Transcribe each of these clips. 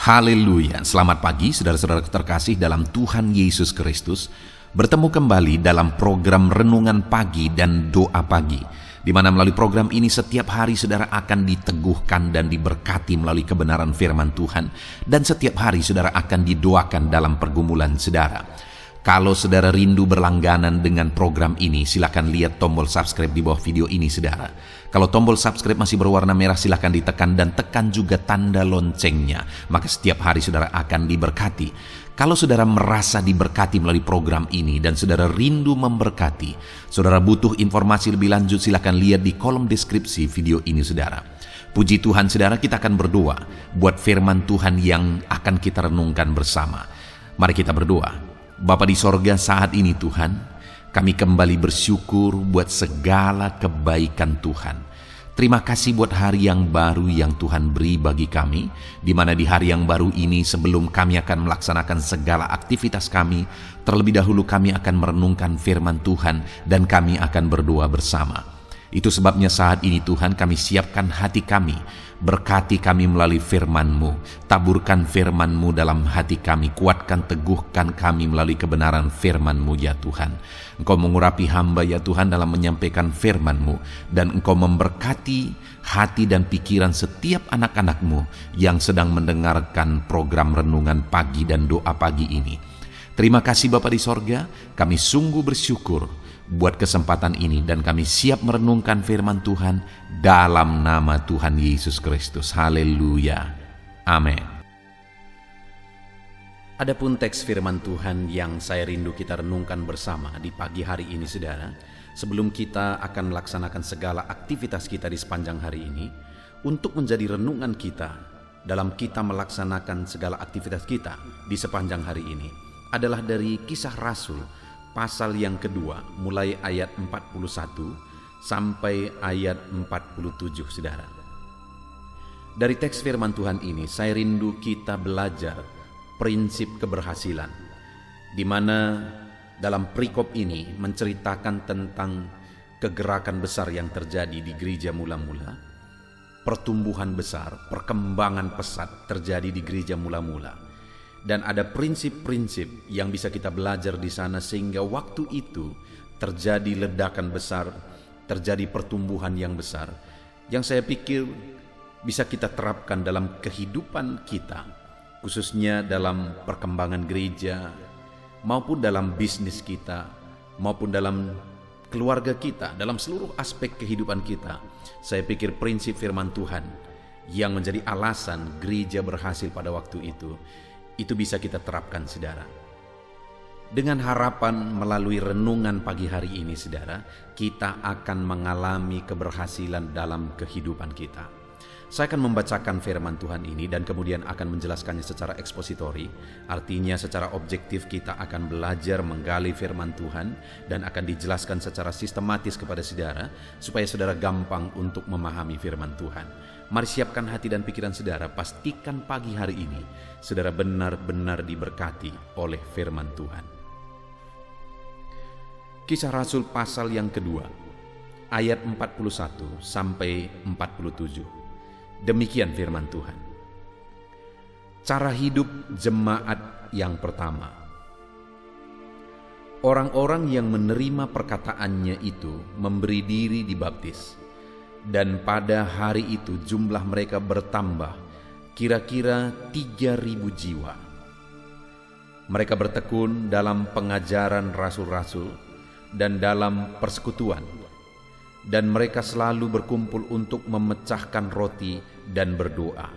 Haleluya, selamat pagi saudara-saudara terkasih dalam Tuhan Yesus Kristus. Bertemu kembali dalam program Renungan Pagi dan Doa Pagi, di mana melalui program ini setiap hari saudara akan diteguhkan dan diberkati melalui kebenaran firman Tuhan. Dan setiap hari saudara akan didoakan dalam pergumulan saudara. Kalau saudara rindu berlangganan dengan program ini, silakan lihat tombol subscribe di bawah video ini saudara. Kalau tombol subscribe masih berwarna merah, silakan ditekan dan tekan juga tanda loncengnya. Maka setiap hari saudara akan diberkati. Kalau saudara merasa diberkati melalui program ini dan saudara rindu memberkati, saudara butuh informasi lebih lanjut, silakan lihat di kolom deskripsi video ini saudara. Puji Tuhan saudara, kita akan berdoa buat firman Tuhan yang akan kita renungkan bersama. Mari kita berdoa. Bapa di sorga, saat ini Tuhan, kami kembali bersyukur buat segala kebaikan Tuhan. Terima kasih buat hari yang baru yang Tuhan beri bagi kami, di mana di hari yang baru ini sebelum kami akan melaksanakan segala aktivitas kami, terlebih dahulu kami akan merenungkan firman Tuhan dan kami akan berdoa bersama. Itu sebabnya saat ini Tuhan kami siapkan hati kami, berkati kami melalui firman-Mu, taburkan firman-Mu dalam hati kami, kuatkan teguhkan kami melalui kebenaran firman-Mu ya Tuhan. Engkau mengurapi hamba ya Tuhan dalam menyampaikan firman-Mu, dan Engkau memberkati hati dan pikiran setiap anak-anak-Mu yang sedang mendengarkan program Renungan Pagi dan Doa Pagi ini. Terima kasih Bapa di sorga, kami sungguh bersyukur buat kesempatan ini dan kami siap merenungkan firman Tuhan dalam nama Tuhan Yesus Kristus. Haleluya. Amin. Adapun teks firman Tuhan yang saya rindu kita renungkan bersama di pagi hari ini saudara, sebelum kita akan melaksanakan segala aktivitas kita di sepanjang hari ini, untuk menjadi renungan kita dalam kita melaksanakan segala aktivitas kita di sepanjang hari ini, adalah dari Kisah Rasul pasal yang kedua, mulai ayat 41 sampai ayat 47 saudara. Dari teks firman Tuhan ini, saya rindu kita belajar prinsip keberhasilan, di mana dalam perikop ini menceritakan tentang kegerakan besar yang terjadi di gereja mula-mula, pertumbuhan besar, perkembangan pesat terjadi di gereja mula-mula. Dan ada prinsip-prinsip yang bisa kita belajar di sana sehingga waktu itu terjadi ledakan besar, terjadi pertumbuhan yang besar, yang saya pikir bisa kita terapkan dalam kehidupan kita, khususnya dalam perkembangan gereja, maupun dalam bisnis kita, maupun dalam keluarga kita, dalam seluruh aspek kehidupan kita. Saya pikir prinsip firman Tuhan yang menjadi alasan gereja berhasil pada waktu itu bisa kita terapkan saudara. Dengan harapan melalui renungan pagi hari ini saudara, kita akan mengalami keberhasilan dalam kehidupan kita. Saya akan membacakan firman Tuhan ini dan kemudian akan menjelaskannya secara ekspositori. Artinya secara objektif kita akan belajar menggali firman Tuhan dan akan dijelaskan secara sistematis kepada saudara, supaya saudara gampang untuk memahami firman Tuhan. Mari siapkan hati dan pikiran saudara, pastikan pagi hari ini saudara benar-benar diberkati oleh firman Tuhan. Kisah Rasul pasal yang kedua, ayat 41 sampai 47. Demikian firman Tuhan. Cara hidup jemaat yang pertama. Orang-orang yang menerima perkataannya itu memberi diri dibaptis. Dan pada hari itu jumlah mereka bertambah kira-kira 3.000 jiwa. Mereka bertekun dalam pengajaran rasul-rasul dan dalam persekutuan, dan mereka selalu berkumpul untuk memecahkan roti dan berdoa.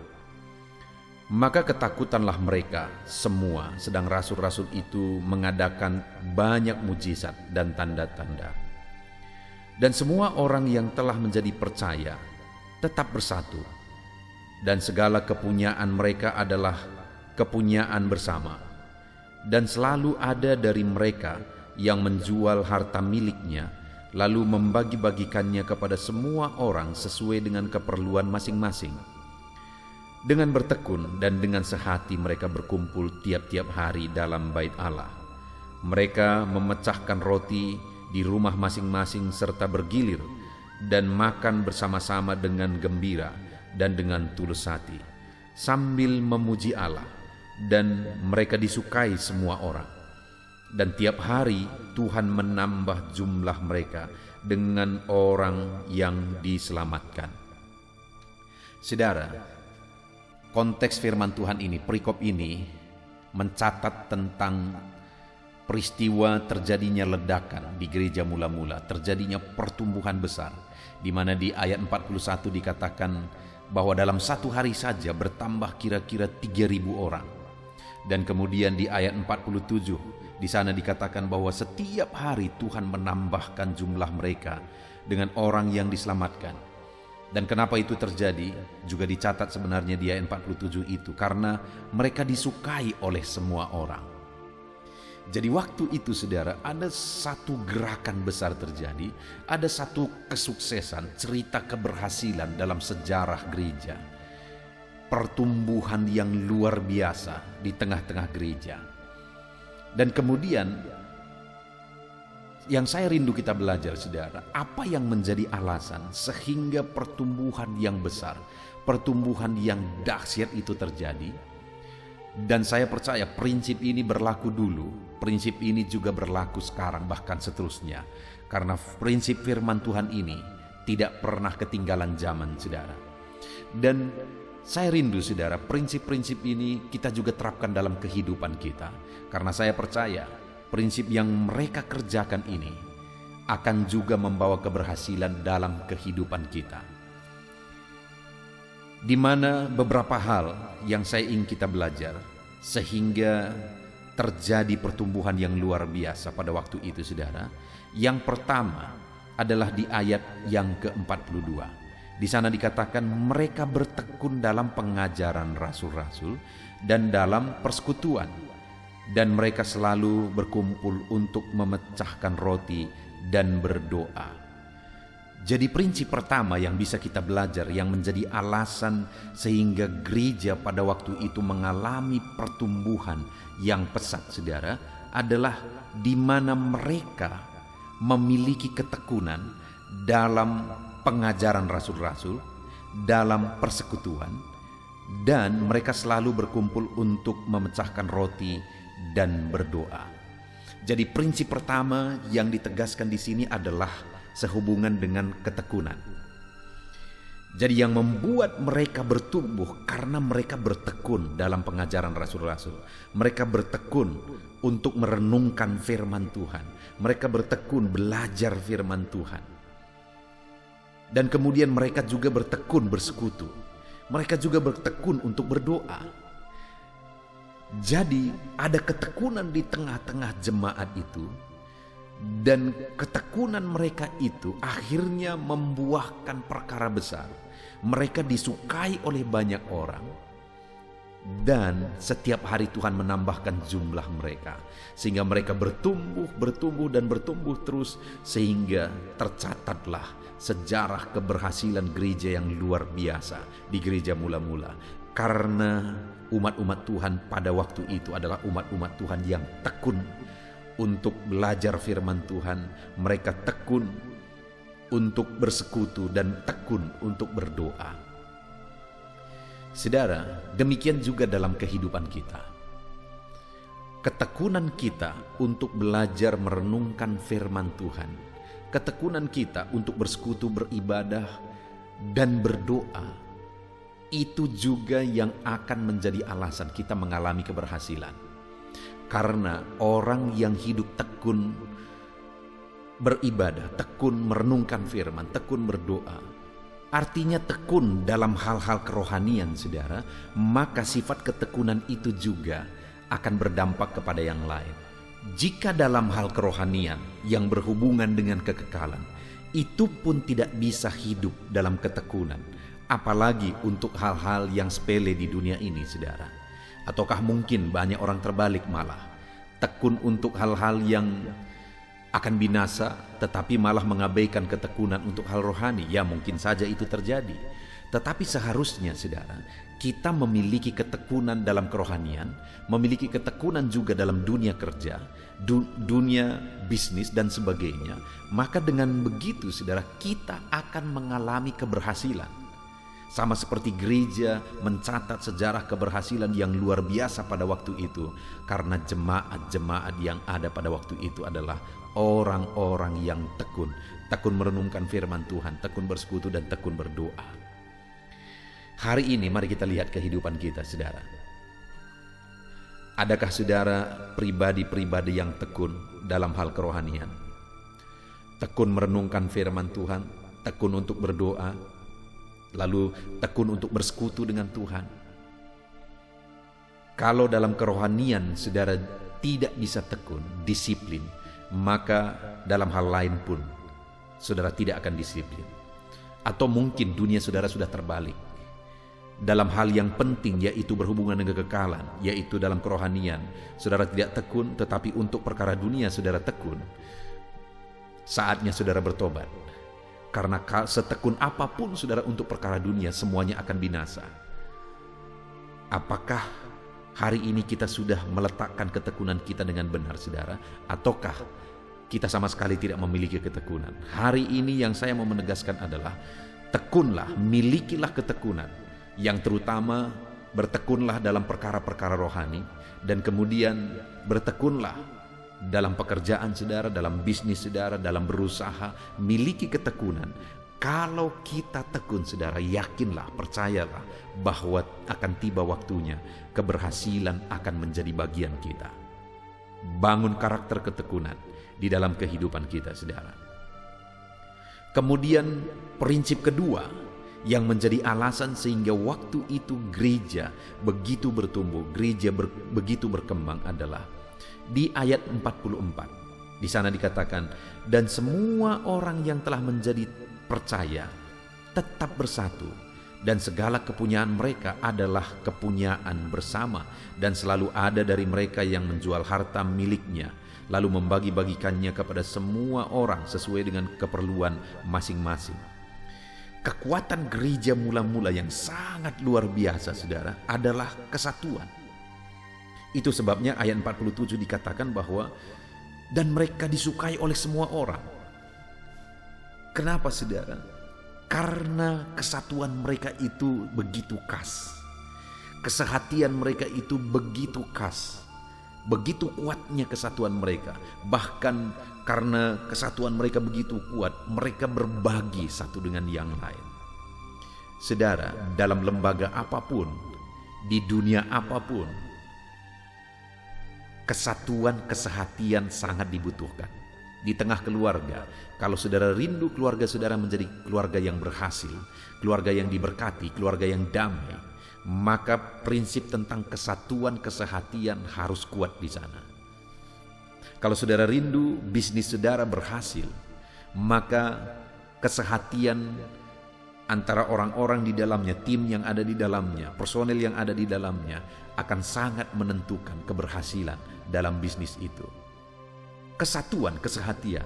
Maka ketakutanlah mereka semua, sedang rasul-rasul itu mengadakan banyak mujizat dan tanda-tanda. Dan semua orang yang telah menjadi percaya tetap bersatu, dan segala kepunyaan mereka adalah kepunyaan bersama. Dan selalu ada dari mereka yang menjual harta miliknya, lalu membagi-bagikannya kepada semua orang sesuai dengan keperluan masing-masing. Dengan bertekun dan dengan sehati mereka berkumpul tiap-tiap hari dalam bait Allah. Mereka memecahkan roti di rumah masing-masing serta bergilir dan makan bersama-sama dengan gembira dan dengan tulus hati, sambil memuji Allah, dan mereka disukai semua orang. Dan tiap hari Tuhan menambah jumlah mereka dengan orang yang diselamatkan. Saudara, konteks firman Tuhan ini, perikop ini mencatat tentang peristiwa terjadinya ledakan di gereja mula-mula, terjadinya pertumbuhan besar, di mana di ayat 41 dikatakan bahwa dalam satu hari saja bertambah kira-kira 3.000 orang. Dan kemudian di ayat 47 di sana dikatakan bahwa setiap hari Tuhan menambahkan jumlah mereka dengan orang yang diselamatkan. Dan kenapa itu terjadi juga dicatat sebenarnya di ayat 47 itu, karena mereka disukai oleh semua orang. Jadi waktu itu saudara, ada satu gerakan besar terjadi, ada satu kesuksesan, cerita keberhasilan dalam sejarah gereja. Pertumbuhan yang luar biasa di tengah-tengah gereja. Dan kemudian yang saya rindu kita belajar saudara, apa yang menjadi alasan sehingga pertumbuhan yang besar, pertumbuhan yang dahsyat itu terjadi. Dan saya percaya prinsip ini berlaku dulu, prinsip ini juga berlaku sekarang, bahkan seterusnya. Karena prinsip firman Tuhan ini tidak pernah ketinggalan zaman saudara. Dan saya rindu saudara, prinsip-prinsip ini kita juga terapkan dalam kehidupan kita. Karena saya percaya prinsip yang mereka kerjakan ini akan juga membawa keberhasilan dalam kehidupan kita. Di mana beberapa hal yang saya ingin kita belajar sehingga terjadi pertumbuhan yang luar biasa pada waktu itu saudara. Yang pertama adalah di ayat yang ke-42. Di sana dikatakan mereka bertekun dalam pengajaran rasul-rasul dan dalam persekutuan, dan mereka selalu berkumpul untuk memecahkan roti dan berdoa. Jadi prinsip pertama yang bisa kita belajar, yang menjadi alasan sehingga gereja pada waktu itu mengalami pertumbuhan yang pesat saudara, adalah di mana mereka memiliki ketekunan dalam pengajaran rasul-rasul, dalam persekutuan, dan mereka selalu berkumpul untuk memecahkan roti dan berdoa. Jadi prinsip pertama yang ditegaskan di sini adalah sehubungan dengan ketekunan. Jadi yang membuat mereka bertumbuh karena mereka bertekun dalam pengajaran rasul-rasul. Mereka bertekun untuk merenungkan firman Tuhan. Mereka bertekun belajar firman Tuhan. Dan kemudian mereka juga bertekun bersekutu. Mereka juga bertekun untuk berdoa. Jadi ada ketekunan di tengah-tengah jemaat itu. Dan ketekunan mereka itu akhirnya membuahkan perkara besar. Mereka disukai oleh banyak orang. Dan setiap hari Tuhan menambahkan jumlah mereka. Sehingga mereka bertumbuh dan bertumbuh terus. Sehingga tercatatlah sejarah keberhasilan gereja yang luar biasa di gereja mula-mula. Karena umat-umat Tuhan pada waktu itu adalah umat-umat Tuhan yang tekun untuk belajar firman Tuhan. Mereka tekun untuk bersekutu dan tekun untuk berdoa. Saudara, demikian juga dalam kehidupan kita. Ketekunan kita untuk belajar merenungkan firman Tuhan, ketekunan kita untuk bersekutu, beribadah, dan berdoa, itu juga yang akan menjadi alasan kita mengalami keberhasilan. Karena orang yang hidup tekun beribadah, tekun merenungkan firman, tekun berdoa, artinya tekun dalam hal-hal kerohanian saudara, maka sifat ketekunan itu juga akan berdampak kepada yang lain. Jika dalam hal kerohanian yang berhubungan dengan kekekalan, itu pun tidak bisa hidup dalam ketekunan, apalagi untuk hal-hal yang sepele di dunia ini saudara. Ataukah mungkin banyak orang terbalik malah tekun untuk hal-hal yang akan binasa, tetapi malah mengabaikan ketekunan untuk hal rohani? Ya mungkin saja itu terjadi. Tetapi seharusnya saudara, kita memiliki ketekunan dalam kerohanian, memiliki ketekunan juga dalam dunia kerja, dunia bisnis dan sebagainya. Maka dengan begitu saudara, kita akan mengalami keberhasilan. Sama seperti gereja mencatat sejarah keberhasilan yang luar biasa pada waktu itu, karena jemaat-jemaat yang ada pada waktu itu adalah orang-orang yang tekun merenungkan firman Tuhan, tekun bersekutu dan tekun berdoa. Hari ini mari kita lihat kehidupan kita, saudara. Adakah saudara pribadi-pribadi yang tekun dalam hal kerohanian? Tekun merenungkan firman Tuhan, tekun untuk berdoa, lalu tekun untuk bersekutu dengan Tuhan. Kalau dalam kerohanian saudara tidak bisa tekun, disiplin, maka dalam hal lain pun saudara tidak akan disiplin. Atau mungkin dunia saudara sudah terbalik. Dalam hal yang penting, yaitu berhubungan dengan kekekalan, yaitu dalam kerohanian, saudara tidak tekun, tetapi untuk perkara dunia saudara tekun. Saatnya saudara bertobat. Karena setekun apapun saudara untuk perkara dunia, semuanya akan binasa. Apakah hari ini kita sudah meletakkan ketekunan kita dengan benar, saudara? Ataukah kita sama sekali tidak memiliki ketekunan? Hari ini yang saya mau menegaskan adalah tekunlah, milikilah ketekunan. Yang terutama bertekunlah dalam perkara-perkara rohani, dan kemudian bertekunlah dalam pekerjaan saudara, dalam bisnis saudara, dalam berusaha. Miliki ketekunan. Kalau kita tekun, saudara, yakinlah, percayalah bahwa akan tiba waktunya keberhasilan akan menjadi bagian kita. Bangun karakter ketekunan di dalam kehidupan kita, saudara. Kemudian prinsip kedua yang menjadi alasan sehingga waktu itu gereja begitu bertumbuh, gereja begitu berkembang adalah di ayat 44. Di sana dikatakan, dan semua orang yang telah menjadi percaya tetap bersatu, dan segala kepunyaan mereka adalah kepunyaan bersama, dan selalu ada dari mereka yang menjual harta miliknya, lalu membagi-bagikannya kepada semua orang sesuai dengan keperluan masing-masing. Kekuatan gereja mula-mula yang sangat luar biasa, saudara, adalah kesatuan. Itu sebabnya ayat 47 dikatakan bahwa dan mereka disukai oleh semua orang. Kenapa, saudara? Karena kesatuan mereka itu begitu khas. Kesehatian mereka itu begitu khas. Begitu kuatnya kesatuan mereka. Bahkan karena kesatuan mereka begitu kuat, mereka berbagi satu dengan yang lain. Saudara, dalam lembaga apapun, di dunia apapun, kesatuan, kesehatian sangat dibutuhkan. Di tengah keluarga, kalau saudara rindu keluarga saudara menjadi keluarga yang berhasil, keluarga yang diberkati, keluarga yang damai, maka prinsip tentang kesatuan, kesehatian harus kuat di sana. Kalau saudara rindu bisnis saudara berhasil, maka kesehatian antara orang-orang di dalamnya, tim yang ada di dalamnya, personel yang ada di dalamnya akan sangat menentukan keberhasilan dalam bisnis itu. Kesatuan, kesehatian.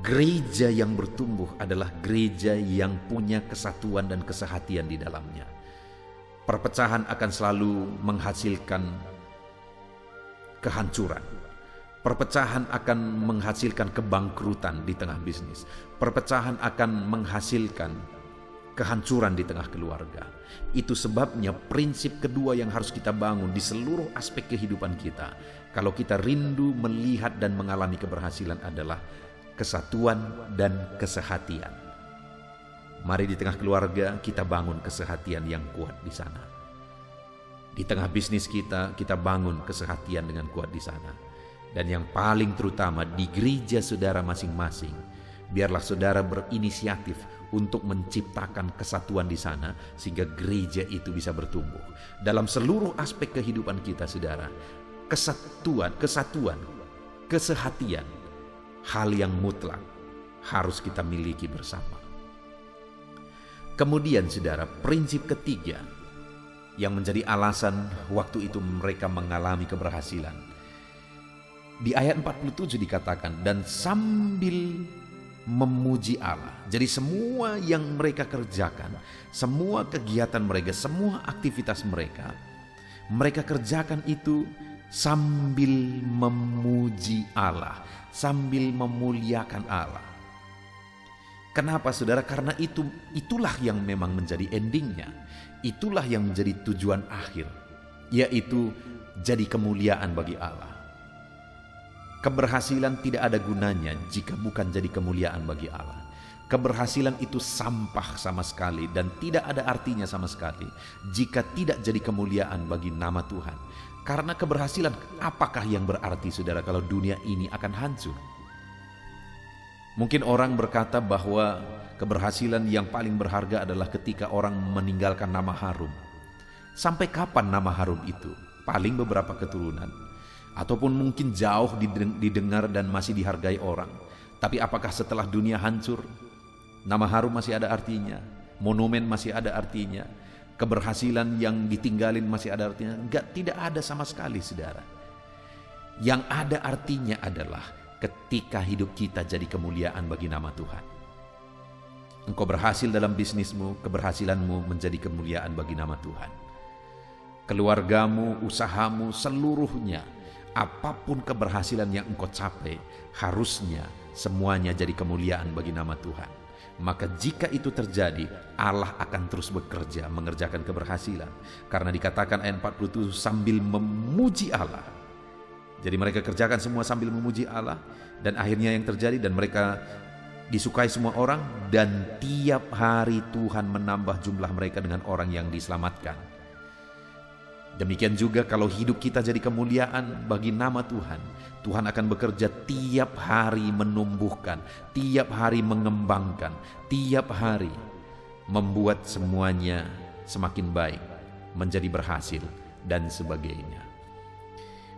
Gereja yang bertumbuh adalah gereja yang punya kesatuan dan kesehatian di dalamnya. Perpecahan akan selalu menghasilkan kehancuran. Perpecahan akan menghasilkan kebangkrutan di tengah bisnis. Perpecahan akan menghasilkan kehancuran di tengah keluarga. Itu sebabnya prinsip kedua yang harus kita bangun di seluruh aspek kehidupan kita, kalau kita rindu melihat dan mengalami keberhasilan, adalah kesatuan dan kesehatian. Mari di tengah keluarga kita bangun kesehatian yang kuat di sana. Di tengah bisnis kita bangun kesehatian dengan kuat di sana. Dan yang paling terutama di gereja saudara masing-masing, biarlah saudara berinisiatif untuk menciptakan kesatuan di sana sehingga gereja itu bisa bertumbuh. Dalam seluruh aspek kehidupan kita, saudara, kesatuan, kesehatian, hal yang mutlak harus kita miliki bersama. Kemudian, saudara, prinsip ketiga yang menjadi alasan waktu itu mereka mengalami keberhasilan. Di ayat 47 dikatakan, dan sambil memuji Allah. Jadi semua yang mereka kerjakan, semua kegiatan mereka, semua aktivitas mereka, mereka kerjakan itu sambil memuji Allah, sambil memuliakan Allah. Kenapa saudara? Karena itulah yang memang menjadi endingnya. Itulah yang menjadi tujuan akhir, yaitu jadi kemuliaan bagi Allah. Keberhasilan tidak ada gunanya jika bukan jadi kemuliaan bagi Allah. Keberhasilan itu sampah sama sekali dan tidak ada artinya sama sekali jika tidak jadi kemuliaan bagi nama Tuhan. Karena keberhasilan apakah yang berarti saudara kalau dunia ini akan hancur? Mungkin orang berkata bahwa keberhasilan yang paling berharga adalah ketika orang meninggalkan nama harum. Sampai kapan nama harum itu? Paling beberapa keturunan. Ataupun mungkin jauh didengar dan masih dihargai orang. Tapi apakah setelah dunia hancur, nama harum masih ada artinya? Monumen masih ada artinya? Keberhasilan yang ditinggalin masih ada artinya? Enggak, tidak ada sama sekali saudara. Yang ada artinya adalah ketika hidup kita jadi kemuliaan bagi nama Tuhan. Engkau berhasil dalam bisnismu, keberhasilanmu menjadi kemuliaan bagi nama Tuhan. Keluargamu, usahamu, seluruhnya, apapun keberhasilan yang engkau capai, harusnya semuanya jadi kemuliaan bagi nama Tuhan. Maka jika itu terjadi, Allah akan terus bekerja mengerjakan keberhasilan. Karena dikatakan ayat 47 sambil memuji Allah. Jadi mereka kerjakan semua sambil memuji Allah, dan akhirnya yang terjadi, dan mereka disukai semua orang, dan tiap hari Tuhan menambah jumlah mereka dengan orang yang diselamatkan. Demikian juga kalau hidup kita jadi kemuliaan bagi nama Tuhan, Tuhan akan bekerja tiap hari menumbuhkan, tiap hari mengembangkan, tiap hari membuat semuanya semakin baik, menjadi berhasil, dan sebagainya.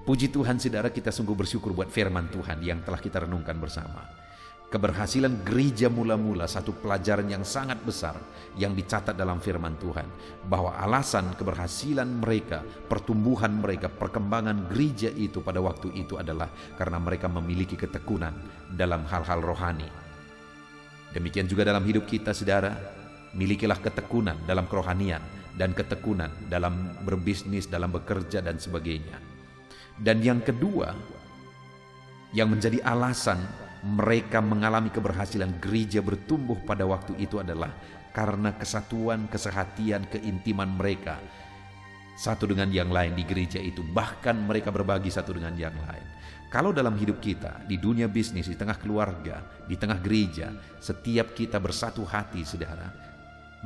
Puji Tuhan saudara, kita sungguh bersyukur buat firman Tuhan yang telah kita renungkan bersama. Keberhasilan gereja mula-mula satu pelajaran yang sangat besar yang dicatat dalam firman Tuhan. Bahwa alasan keberhasilan mereka, pertumbuhan mereka, perkembangan gereja itu pada waktu itu adalah karena mereka memiliki ketekunan dalam hal-hal rohani. Demikian juga dalam hidup kita saudara, milikilah ketekunan dalam kerohanian dan ketekunan dalam berbisnis, dalam bekerja dan sebagainya. Dan yang kedua, yang menjadi alasan mereka mengalami keberhasilan gereja bertumbuh pada waktu itu adalah karena kesatuan, kesehatian, keintiman mereka satu dengan yang lain di gereja itu. Bahkan mereka berbagi satu dengan yang lain. Kalau dalam hidup kita, di dunia bisnis, di tengah keluarga, di tengah gereja, setiap kita bersatu hati saudara,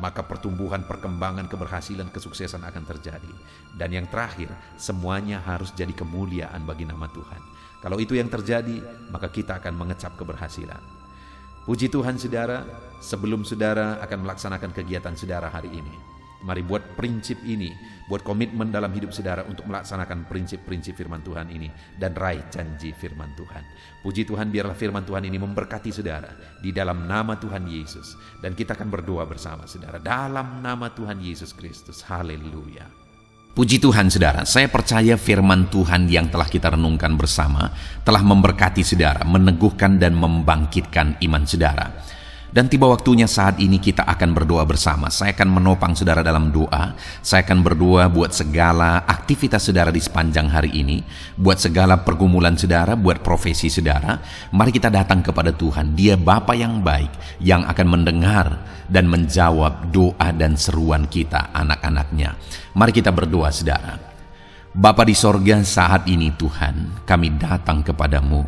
maka pertumbuhan, perkembangan, keberhasilan, kesuksesan akan terjadi. Dan yang terakhir, semuanya harus jadi kemuliaan bagi nama Tuhan. Kalau itu yang terjadi, maka kita akan mengecap keberhasilan. Puji Tuhan saudara, sebelum saudara akan melaksanakan kegiatan saudara hari ini, mari buat prinsip ini, buat komitmen dalam hidup saudara untuk melaksanakan prinsip-prinsip firman Tuhan ini dan raih janji firman Tuhan. Puji Tuhan, biarlah firman Tuhan ini memberkati saudara di dalam nama Tuhan Yesus. Dan kita akan berdoa bersama saudara dalam nama Tuhan Yesus Kristus. Haleluya. Puji Tuhan saudara, saya percaya firman Tuhan yang telah kita renungkan bersama telah memberkati saudara, meneguhkan dan membangkitkan iman saudara. Dan tiba waktunya saat ini kita akan berdoa bersama. Saya akan menopang saudara dalam doa. Saya akan berdoa buat segala aktivitas saudara di sepanjang hari ini, buat segala pergumulan saudara, buat profesi saudara. Mari kita datang kepada Tuhan. Dia Bapa yang baik, yang akan mendengar dan menjawab doa dan seruan kita, anak-anaknya. Mari kita berdoa saudara. Bapa di sorga, saat ini Tuhan, kami datang kepadamu.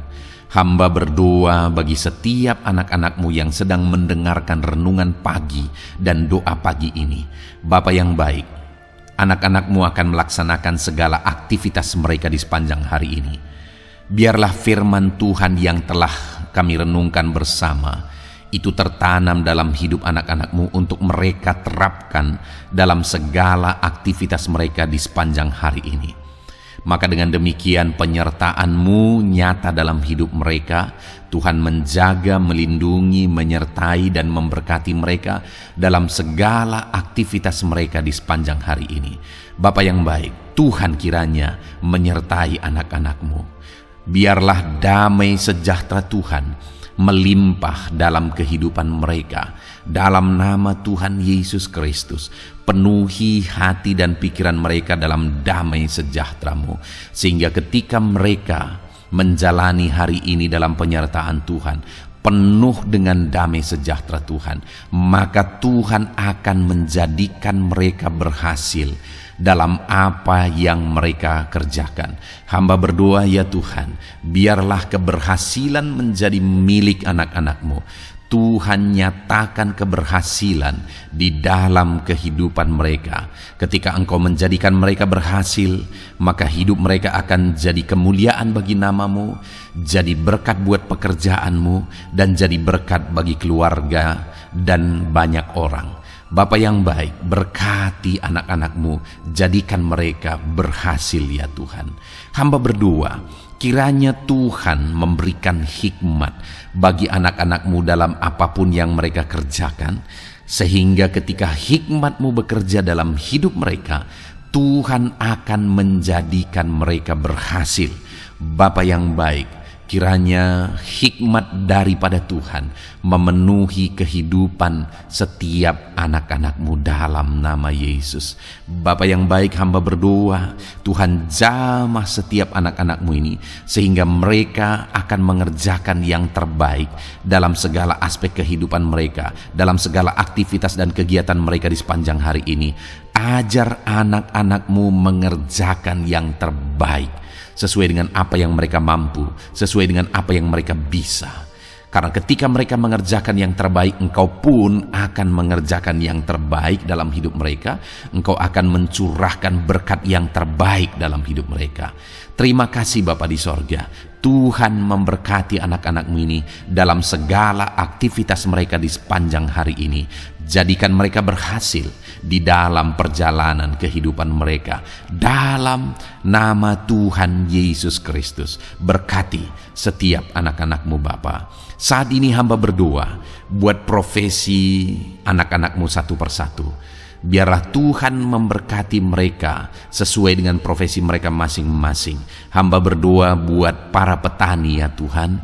Hamba berdoa bagi setiap anak-anak-Mu yang sedang mendengarkan renungan pagi dan doa pagi ini. Bapa yang baik, anak-anak-Mu akan melaksanakan segala aktivitas mereka di sepanjang hari ini. Biarlah firman Tuhan yang telah kami renungkan bersama itu tertanam dalam hidup anak-anak-Mu untuk mereka terapkan dalam segala aktivitas mereka di sepanjang hari ini. Maka dengan demikian penyertaan-Mu nyata dalam hidup mereka. Tuhan menjaga, melindungi, menyertai dan memberkati mereka dalam segala aktivitas mereka di sepanjang hari ini. Bapa yang baik, Tuhan kiranya menyertai anak-anak-Mu. Biarlah damai sejahtera Tuhan melimpah dalam kehidupan mereka. Dalam nama Tuhan Yesus Kristus, penuhi hati dan pikiran mereka dalam damai sejahtera-Mu, sehingga ketika mereka menjalani hari ini dalam penyertaan Tuhan, penuh dengan damai sejahtera Tuhan, maka Tuhan akan menjadikan mereka berhasil dalam apa yang mereka kerjakan. Hamba berdoa ya Tuhan, biarlah keberhasilan menjadi milik anak-anak-Mu. Tuhan nyatakan keberhasilan di dalam kehidupan mereka. Ketika Engkau menjadikan mereka berhasil, maka hidup mereka akan jadi kemuliaan bagi nama-Mu, jadi berkat buat pekerjaan-Mu, dan jadi berkat bagi keluarga dan banyak orang. Bapa yang baik, berkati anak-anak-Mu, jadikan mereka berhasil ya Tuhan. Hamba berdoa, kiranya Tuhan memberikan hikmat bagi anak-anak-Mu dalam apapun yang mereka kerjakan, sehingga ketika hikmat-Mu bekerja dalam hidup mereka, Tuhan akan menjadikan mereka berhasil. Bapa yang baik, kiranya hikmat daripada Tuhan memenuhi kehidupan setiap anak-anak-Mu dalam nama Yesus. Bapa yang baik, hamba berdoa, Tuhan jamah setiap anak-anak-Mu ini, sehingga mereka akan mengerjakan yang terbaik dalam segala aspek kehidupan mereka, dalam segala aktivitas dan kegiatan mereka di sepanjang hari ini. Ajar anak-anak-Mu mengerjakan yang terbaik, sesuai dengan apa yang mereka mampu, sesuai dengan apa yang mereka bisa. Karena ketika mereka mengerjakan yang terbaik, Engkau pun akan mengerjakan yang terbaik dalam hidup mereka. Engkau akan mencurahkan berkat yang terbaik dalam hidup mereka. Terima kasih Bapa di sorga. Tuhan memberkati anak-anak-Mu ini dalam segala aktivitas mereka di sepanjang hari ini. Jadikan mereka berhasil di dalam perjalanan kehidupan mereka. Dalam nama Tuhan Yesus Kristus, berkati setiap anak-anak-Mu Bapa. Saat ini hamba berdoa buat profesi anak-anak-Mu satu persatu. Biarlah Tuhan memberkati mereka sesuai dengan profesi mereka masing-masing. Hamba berdoa buat para petani ya Tuhan.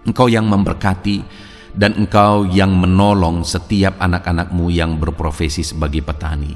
Engkau yang memberkati dan Engkau yang menolong setiap anak-anak-Mu yang berprofesi sebagai petani.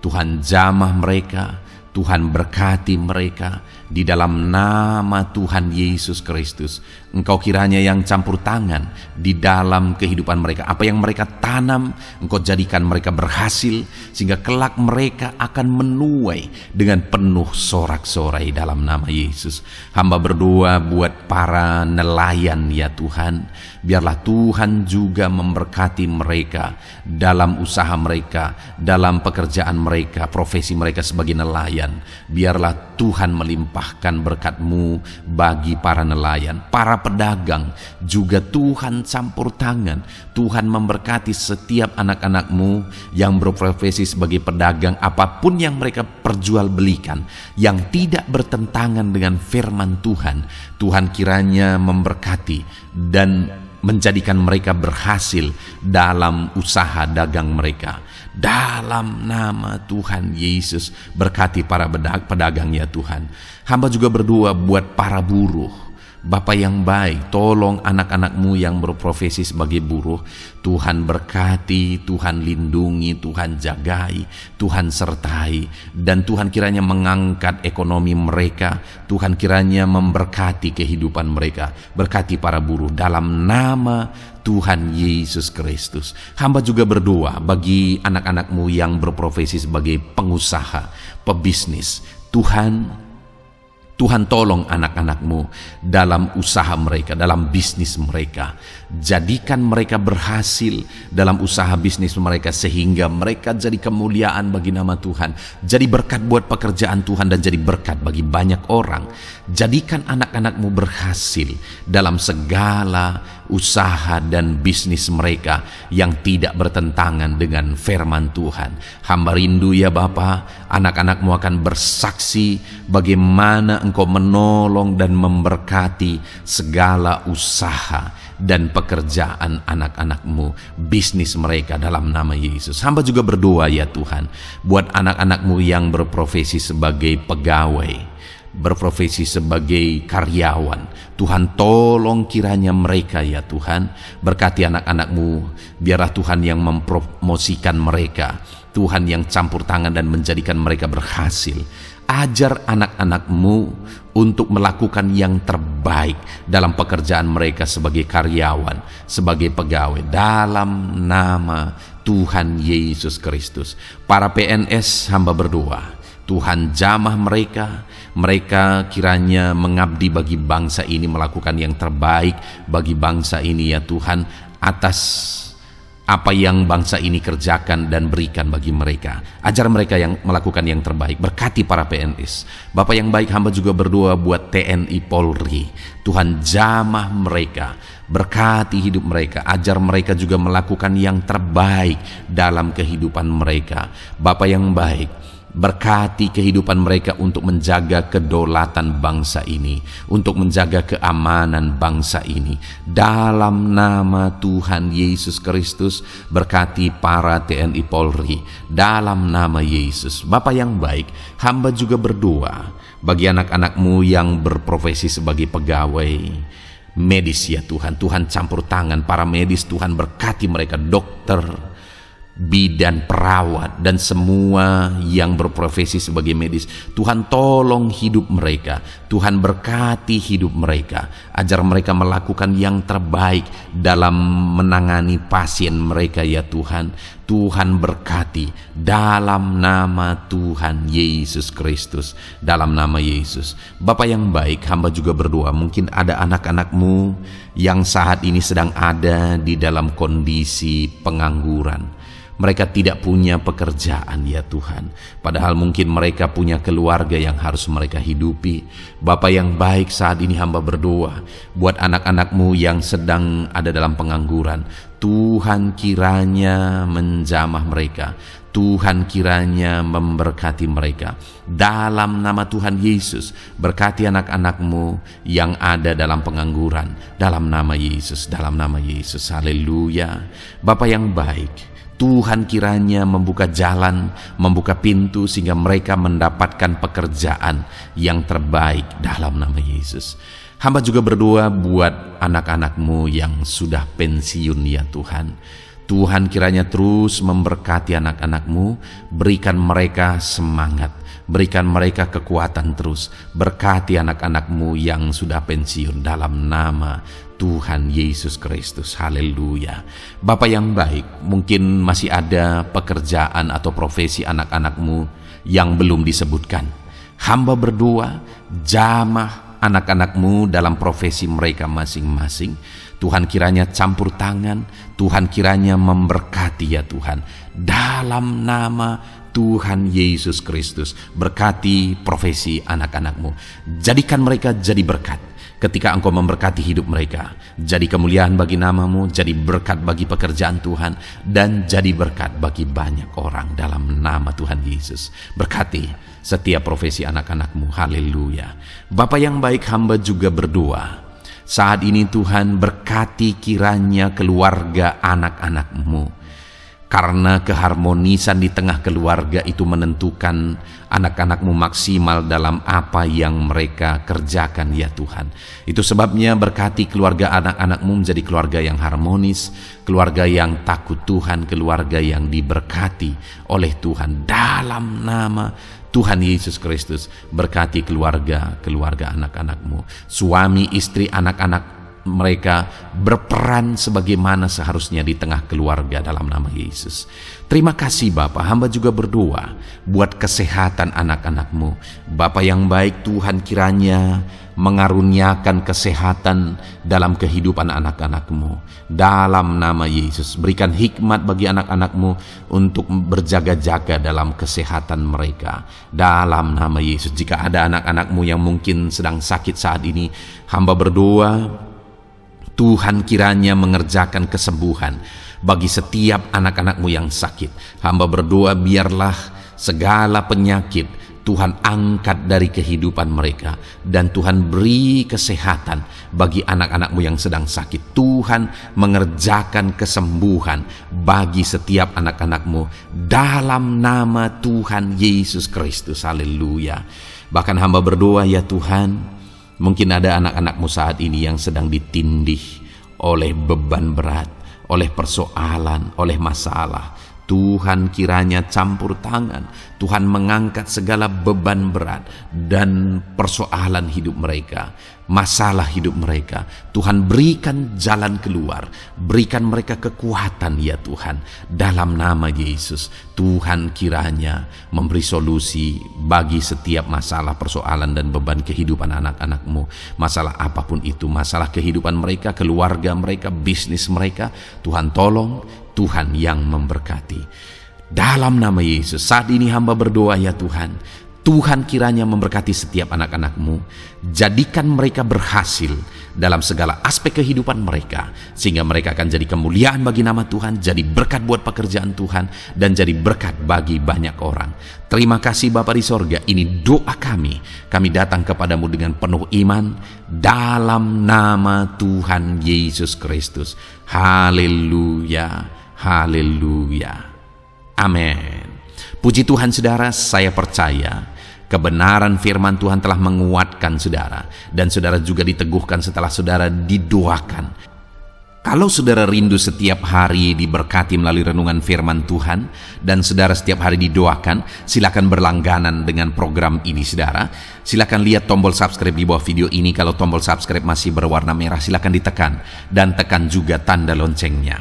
Tuhan jamah mereka, Tuhan berkati mereka di dalam nama Tuhan Yesus Kristus. Engkau kiranya yang campur tangan di dalam kehidupan mereka. Apa yang mereka tanam, Engkau jadikan mereka berhasil, sehingga kelak mereka akan menuai dengan penuh sorak-sorai dalam nama Yesus. Hamba berdoa buat para nelayan ya Tuhan. Biarlah Tuhan juga memberkati mereka dalam usaha mereka, dalam pekerjaan mereka, profesi mereka sebagai nelayan. Biarlah Tuhan melimpahkan berkat-Mu bagi para nelayan, para pedagang juga Tuhan campur tangan. Tuhan memberkati setiap anak-anak-Mu yang berprofesi sebagai pedagang, apapun yang mereka perjualbelikan yang tidak bertentangan dengan firman Tuhan. Tuhan kiranya memberkati dan menjadikan mereka berhasil dalam usaha dagang mereka. Dalam nama Tuhan Yesus, berkati para pedagang ya Tuhan. Hamba juga berdoa buat para buruh. Bapa yang baik, tolong anak-anak-Mu yang berprofesi sebagai buruh. Tuhan berkati, Tuhan lindungi, Tuhan jagai, Tuhan sertai. Dan Tuhan kiranya mengangkat ekonomi mereka. Tuhan kiranya memberkati kehidupan mereka. Berkati para buruh dalam nama Tuhan Yesus Kristus. Hamba juga berdoa bagi anak-anak-Mu yang berprofesi sebagai pengusaha, pebisnis. Tuhan tolong anak-anak-Mu dalam usaha mereka, dalam bisnis mereka. Jadikan mereka berhasil dalam usaha bisnis mereka, sehingga mereka jadi kemuliaan bagi nama Tuhan. Jadi berkat buat pekerjaan Tuhan dan jadi berkat bagi banyak orang. Jadikan anak-anak-Mu berhasil dalam segala usaha dan bisnis mereka yang tidak bertentangan dengan firman Tuhan. Hamba rindu ya Bapa, anak-anak-Mu akan bersaksi bagaimana Engkau menolong dan memberkati segala usaha dan pekerjaan anak-anak-Mu, bisnis mereka dalam nama Yesus. Hamba juga berdoa ya Tuhan buat anak-anak-Mu yang berprofesi sebagai pegawai, berprofesi sebagai karyawan. Tuhan tolong kiranya mereka ya Tuhan, berkati anak-anak-Mu. Biarlah Tuhan yang mempromosikan mereka Tuhan yang campur tangan dan menjadikan mereka berhasil. Ajar anak-anak-Mu untuk melakukan yang terbaik dalam pekerjaan mereka sebagai karyawan, sebagai pegawai, dalam nama Tuhan Yesus Kristus. Para PNS, hamba berdoa, Tuhan jamah mereka, mereka kiranya mengabdi bagi bangsa ini, melakukan yang terbaik bagi bangsa ini ya Tuhan, atas apa yang bangsa ini kerjakan dan berikan bagi mereka. Ajar mereka yang melakukan yang terbaik. Berkati para PNS. Bapak yang baik, hamba juga berdoa buat TNI Polri. Tuhan jamah mereka, berkati hidup mereka, ajar mereka juga melakukan yang terbaik dalam kehidupan mereka. Bapak yang baik, berkati kehidupan mereka untuk menjaga kedaulatan bangsa ini, untuk menjaga keamanan bangsa ini. Dalam nama Tuhan Yesus Kristus, berkati para TNI Polri. Dalam nama Yesus. Bapa yang baik, hamba juga berdoa bagi anak-anak-Mu yang berprofesi sebagai pegawai medis ya Tuhan. Tuhan campur tangan para medis, Tuhan berkati mereka, dokter, bidan, perawat, dan semua yang berprofesi sebagai medis. Tuhan tolong hidup mereka, Tuhan berkati hidup mereka, ajar mereka melakukan yang terbaik dalam menangani pasien mereka ya Tuhan. Tuhan berkati dalam nama Tuhan Yesus Kristus, dalam nama Yesus. Bapa yang baik, hamba juga berdoa, mungkin ada anak-anak-Mu yang saat ini sedang ada di dalam kondisi pengangguran. Mereka tidak punya pekerjaan ya Tuhan, padahal mungkin mereka punya keluarga yang harus mereka hidupi. Bapa yang baik, saat ini hamba berdoa buat anak-anak-Mu yang sedang ada dalam pengangguran. Tuhan kiranya menjamah mereka, Tuhan kiranya memberkati mereka. Dalam nama Tuhan Yesus, berkati anak-anak-Mu yang ada dalam pengangguran. Dalam nama Yesus, dalam nama Yesus. Haleluya. Bapa yang baik, Tuhan kiranya membuka jalan, membuka pintu sehingga mereka mendapatkan pekerjaan yang terbaik dalam nama Yesus. Hamba juga berdoa buat anak-anak-Mu yang sudah pensiun ya Tuhan. Tuhan kiranya terus memberkati anak-anak-Mu, berikan mereka semangat, berikan mereka kekuatan terus. Berkati anak-anak-Mu yang sudah pensiun dalam nama Tuhan Yesus Kristus. Haleluya. Bapak yang baik, mungkin masih ada pekerjaan atau profesi anak-anak-Mu yang belum disebutkan. Hamba berdoa, jamah anak-anak-Mu dalam profesi mereka masing-masing. Tuhan kiranya campur tangan, Tuhan kiranya memberkati ya Tuhan. Dalam nama Tuhan Yesus Kristus, berkati profesi anak-anak-Mu. Jadikan mereka jadi berkat. Ketika Engkau memberkati hidup mereka, jadi kemuliaan bagi nama-Mu, jadi berkat bagi pekerjaan Tuhan, dan jadi berkat bagi banyak orang dalam nama Tuhan Yesus. Berkati setiap profesi anak-anak-Mu. Haleluya. Bapa yang baik, hamba juga berdoa saat ini Tuhan, berkati kiranya keluarga anak-anak-Mu. Karena keharmonisan di tengah keluarga itu menentukan anak-anak-Mu maksimal dalam apa yang mereka kerjakan ya Tuhan. Itu sebabnya berkati keluarga anak-anak-Mu menjadi keluarga yang harmonis, keluarga yang takut Tuhan, keluarga yang diberkati oleh Tuhan. Dalam nama Tuhan Yesus Kristus, berkati keluarga anak-anak-Mu. Suami, istri, anak-anak mereka berperan sebagaimana seharusnya di tengah keluarga dalam nama Yesus. Terima kasih Bapa, hamba juga berdoa buat kesehatan anak-anak-Mu. Bapa yang baik, Tuhan kiranya mengaruniakan kesehatan dalam kehidupan anak-anak-Mu. Dalam nama Yesus, berikan hikmat bagi anak-anak-Mu untuk berjaga-jaga dalam kesehatan mereka. Dalam nama Yesus, jika ada anak-anak-Mu yang mungkin sedang sakit saat ini, hamba berdoa Tuhan kiranya mengerjakan kesembuhan bagi setiap anak-anak-Mu yang sakit. Hamba berdoa biarlah segala penyakit Tuhan angkat dari kehidupan mereka, dan Tuhan beri kesehatan bagi anak-anak-Mu yang sedang sakit. Tuhan mengerjakan kesembuhan bagi setiap anak-anak-Mu dalam nama Tuhan Yesus Kristus. Haleluya. Bahkan hamba berdoa ya Tuhan, mungkin ada anak-anak-Mu saat ini yang sedang ditindih oleh beban berat, oleh persoalan, oleh masalah. Tuhan kiranya campur tangan, Tuhan mengangkat segala beban berat dan persoalan hidup mereka, masalah hidup mereka. Tuhan berikan jalan keluar, berikan mereka kekuatan ya Tuhan, dalam nama Yesus. Tuhan kiranya memberi solusi bagi setiap masalah, persoalan dan beban kehidupan anak-anak-Mu. Masalah apapun itu, masalah kehidupan mereka, keluarga mereka, bisnis mereka, Tuhan tolong, Tuhan yang memberkati. Dalam nama Yesus, saat ini hamba berdoa ya Tuhan, Tuhan kiranya memberkati setiap anak-anak-Mu, jadikan mereka berhasil dalam segala aspek kehidupan mereka, sehingga mereka akan jadi kemuliaan bagi nama Tuhan, jadi berkat buat pekerjaan Tuhan, dan jadi berkat bagi banyak orang. Terima kasih Bapa di sorga, ini doa kami datang kepadamu dengan penuh iman, dalam nama Tuhan Yesus Kristus. Haleluya, haleluya, amin. Puji Tuhan saudara, saya percaya kebenaran firman Tuhan telah menguatkan saudara, dan saudara juga diteguhkan setelah saudara didoakan. Kalau saudara rindu setiap hari diberkati melalui renungan firman Tuhan, dan saudara setiap hari didoakan, silakan berlangganan dengan program ini saudara. Silakan lihat tombol subscribe di bawah video ini. Kalau tombol subscribe masih berwarna merah, silakan ditekan, dan tekan juga tanda loncengnya.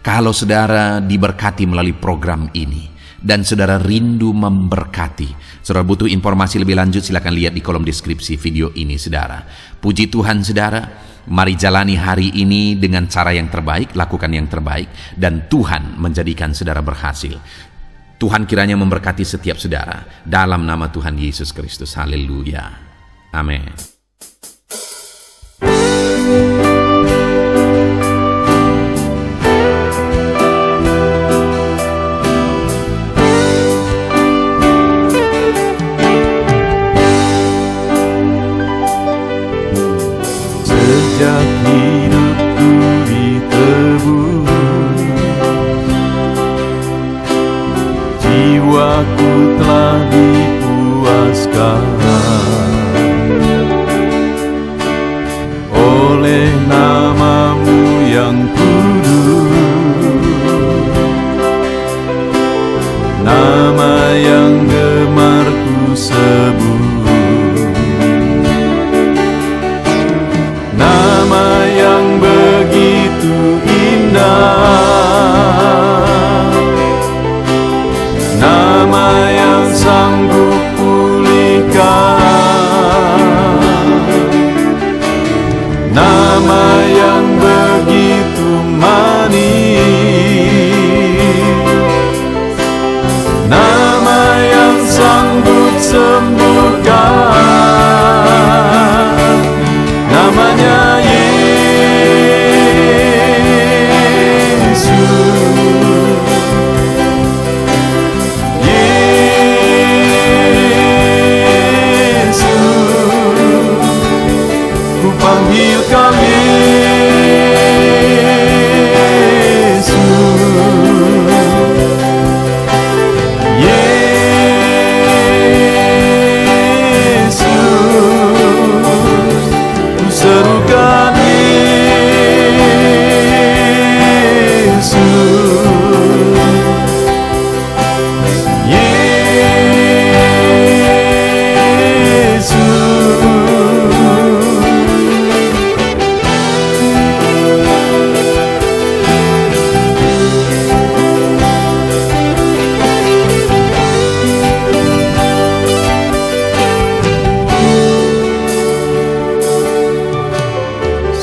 Kalau saudara diberkati melalui program ini, dan saudara rindu memberkati, saudara butuh informasi lebih lanjut, silakan lihat di kolom deskripsi video ini saudara. Puji Tuhan saudara, mari jalani hari ini dengan cara yang terbaik, lakukan yang terbaik, dan Tuhan menjadikan saudara berhasil. Tuhan kiranya memberkati setiap saudara, dalam nama Tuhan Yesus Kristus. Haleluya, amin. Sejak hidupku ditebus, jiwaku telah dipuaskan oleh nama-Mu yang kudus, nama yang gemar ku sebut, nama yang begitu indah, nama yang sanggup pulihkan, nama yang begitu manis, nama yang sanggup sembuhkan, namanya panggilkan Yesus, Yesus, ku serukan Yesus,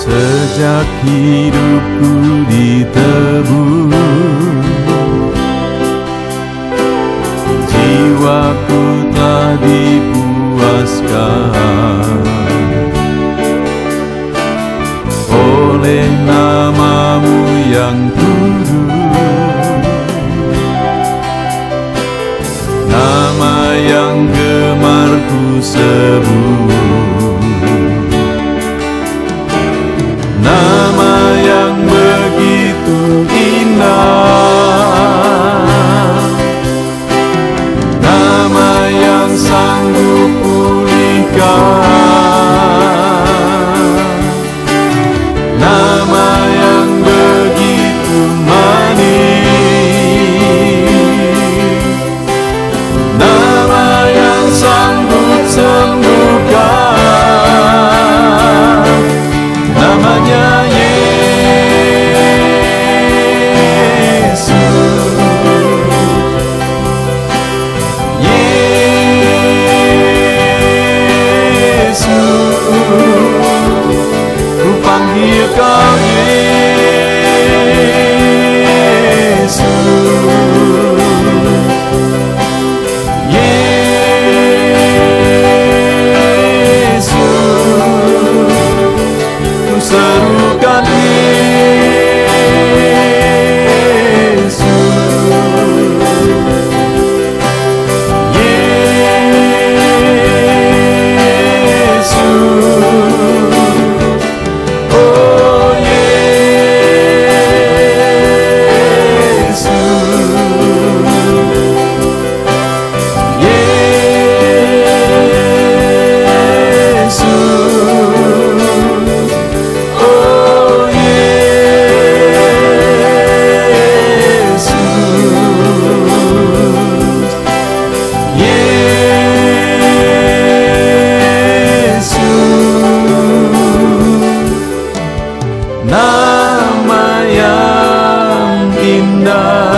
sejak hidupku ditebus, jiwaku telah dipuaskan oleh nama-Mu yang kudus, nama yang gemar ku sebut, nama yang begitu indah, nama yang sanggup pulihkan, nama yang begitu manis, panggil Kau Yesus. Yesus, ku serukan Yesus. Yesus, oh Yesus. Nama yang indah,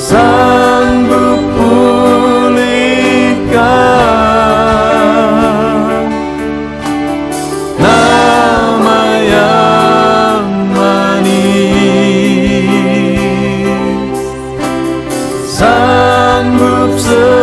sanggup pulihkan. Nama yang manis, sanggup sembuhkan.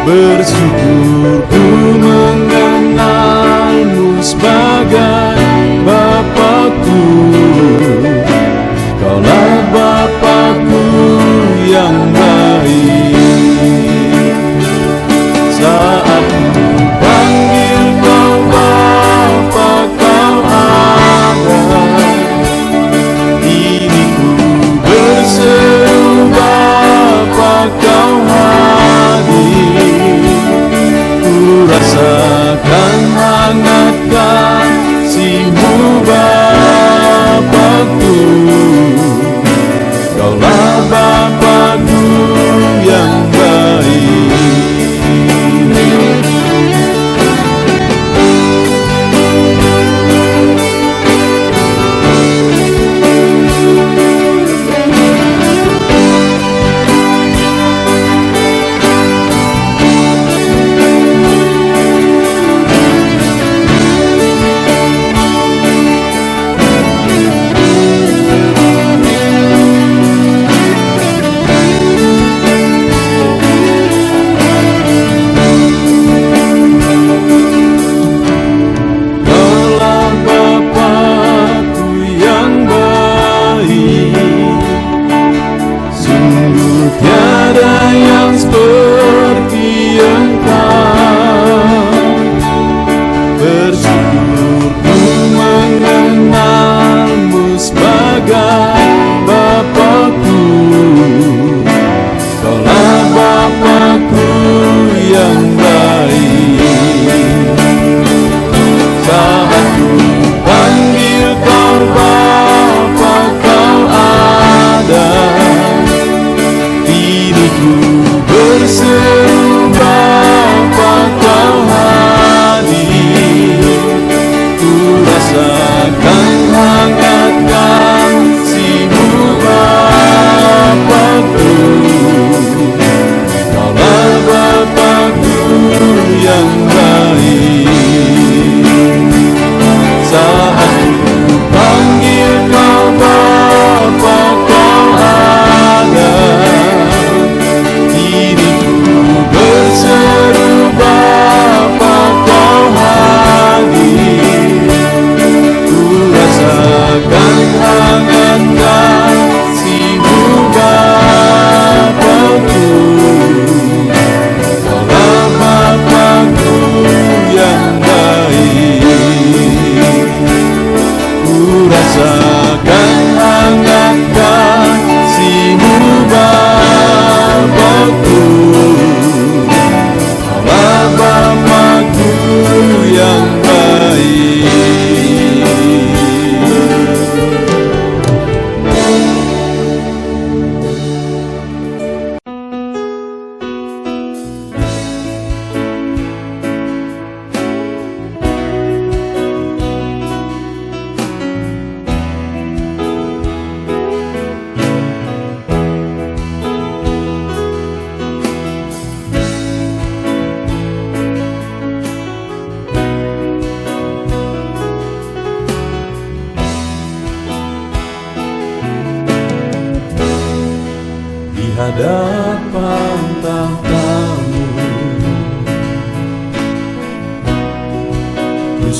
Bersyukur ku mengenalmu sebagai Bapakku. Kaulah Bapakku yang baik. Saat ku panggil Kau Bapa, Kau ada. Ini ku berseru Bapa, Kau hadir. Ku rasa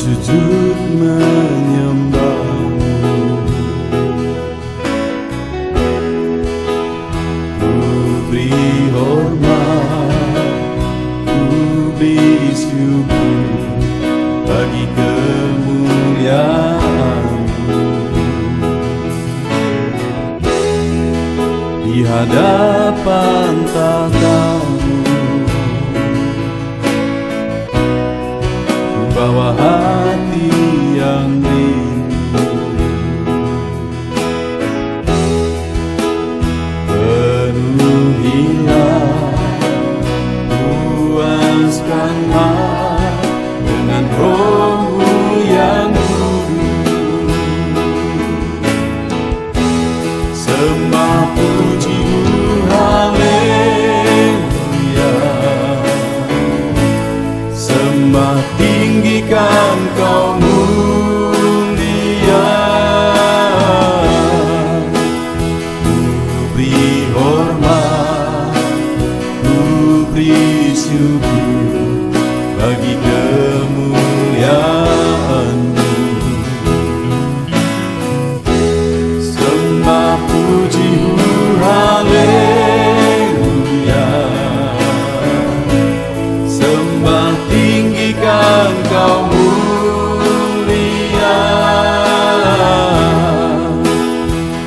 sujud menyembahmu. Ku beri hormat, ku beri syukur bagi kemuliaan-Mu. Di hadapan tahta-Mu ku bawa hati yang rindu. Penuhilah, puaskanlah dengan Roh-Mu yang kudus. Sembah puji-Mu, haleluya. Sembah tinggikan Kau mulia. Ku beri hormat, ku beri syukur bagi kemuliaan-Mu. Sembah puji-Mu, haleluya. Sembah tinggikan Kau mulia.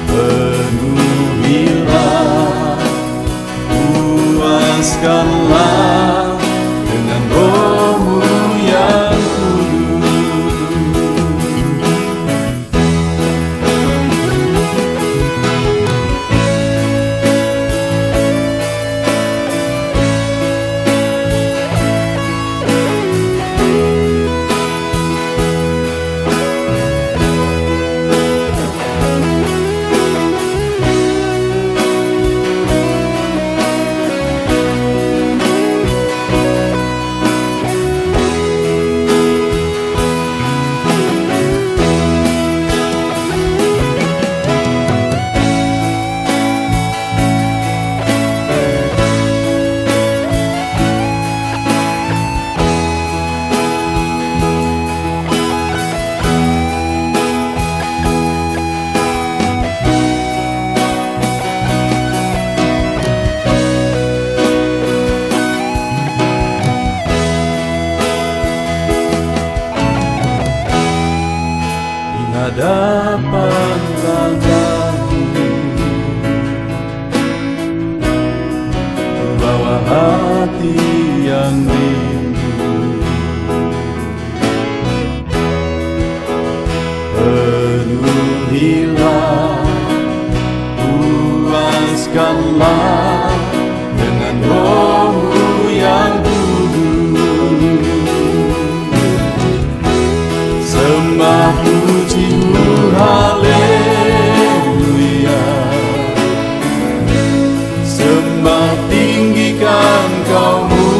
Penuhilah, puaskanlah dengan Roh-Mu yang kudus. Hadapan tahta-Mu berbawa hati yang rindu. Penuhilah, puaskanlah dengan Roh-Mu yang kudus. Sembah puji-Mu, haleluya. Sembah tinggikan Kau mulia.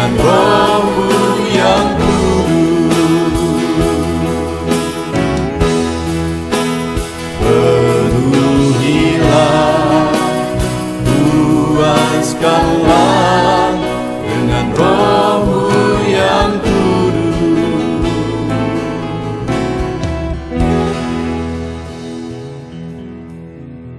dengan roh-Mu yang kudus. Penuhilah, puaskanlah